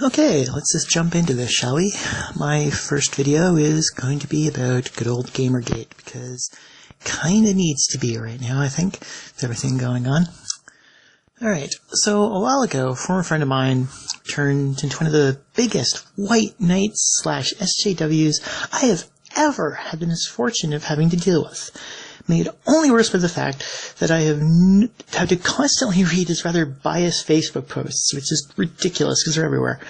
Okay, let's just jump into this, shall we? My first video is going to be about good old Gamergate, because kinda needs to be right now, I think, with everything going on. Alright, so a while ago, a former friend of mine turned into one of the biggest white knights / SJWs I have ever had the misfortune of having to deal with. Made only worse by the fact that I have had to constantly read his rather biased Facebook posts, which is ridiculous because they're everywhere.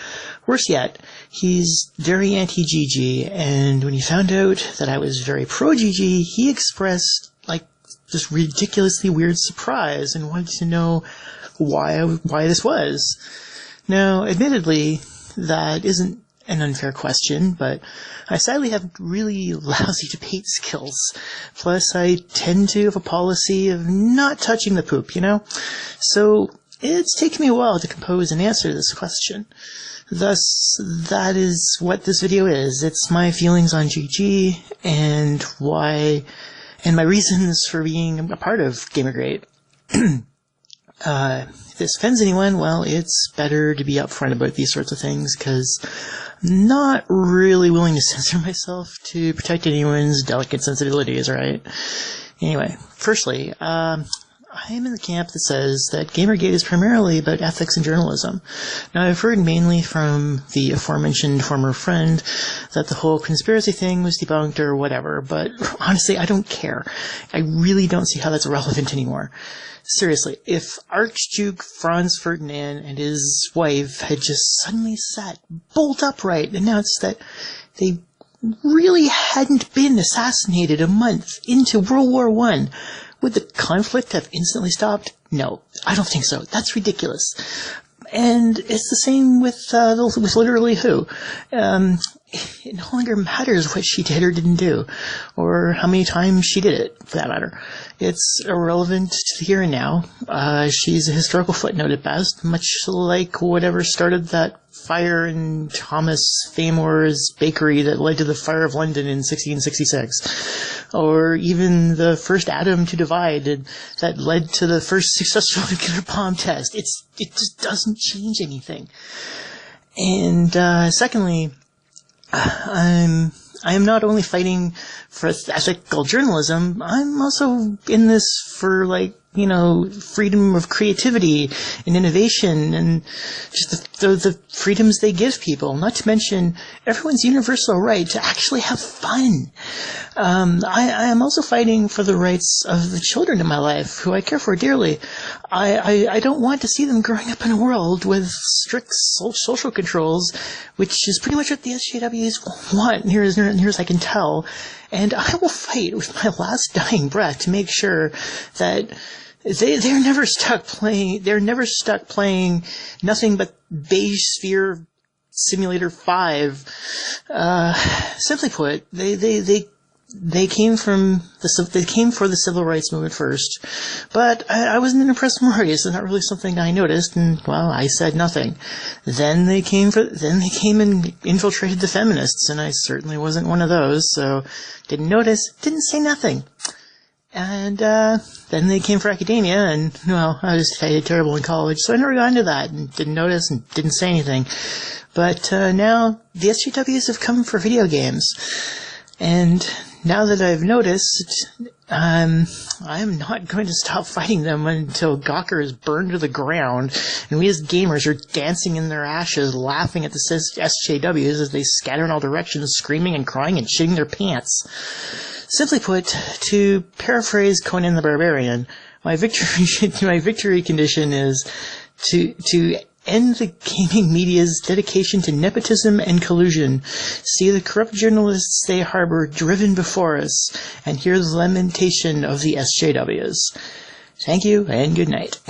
Worse yet, he's very anti-GG, and when he found out that I was very pro-GG, he expressed, this ridiculously weird surprise and wanted to know why this was. Now, admittedly, that isn't an unfair question, but I sadly have really lousy debate skills. Plus, I tend to have a policy of not touching the poop, So, it's taken me a while to compose an answer to this question. Thus, that is what this video is. It's my feelings on GG, and why, and my reasons for being a part of Gamergate. If this offends anyone, well, it's better to be upfront about these sorts of things, because I'm not really willing to censor myself to protect anyone's delicate sensibilities, right? Anyway, firstly, I am in the camp that says that Gamergate is primarily about ethics and journalism. Now, I've heard mainly from the aforementioned former friend that the whole conspiracy thing was debunked or whatever, but honestly, I don't care. I really don't see how that's relevant anymore. Seriously, if Archduke Franz Ferdinand and his wife had just suddenly sat bolt upright and announced that they really hadn't been assassinated a month into World War I, would the conflict have instantly stopped? No, I don't think so. That's ridiculous. And it's the same with literally who. It no longer matters what she did or didn't do, or how many times she did it, for that matter. It's irrelevant to the here and now. She's a historical footnote at best, much like whatever started that fire in Thomas Famore's bakery that led to the Fire of London in 1666. Or even the first atom to divide that led to the first successful nuclear bomb test. It just doesn't change anything. And secondly, I am not only fighting for ethical journalism, I'm also in this for, freedom of creativity and innovation and just the freedoms they give people, not to mention everyone's universal right to actually have fun. I am also fighting for the rights of the children in my life, who I care for dearly. I don't want to see them growing up in a world with strict social controls, which is pretty much what the SJWs want, near as I can tell. And I will fight with my last dying breath to make sure that they're never stuck playing nothing but Beige Sphere Simulator 5. Simply put, they came for the civil rights movement first, but I wasn't an impressed Murray, so not really something I noticed, and well, I said nothing. Then they came and infiltrated the feminists, and I certainly wasn't one of those, so didn't notice, didn't say nothing. And then they came for academia, and well, I did terrible in college, so I never got into that, and didn't notice and didn't say anything. But now the SJWs have come for video games, and now that I've noticed, I'm not going to stop fighting them until Gawker is burned to the ground, and we as gamers are dancing in their ashes, laughing at the SJWs as they scatter in all directions, screaming and crying and shitting their pants. Simply put, to paraphrase Conan the Barbarian, my victory condition is to end the gaming media's dedication to nepotism and collusion, see the corrupt journalists they harbor driven before us, and hear the lamentation of the SJWs. Thank you, and good night.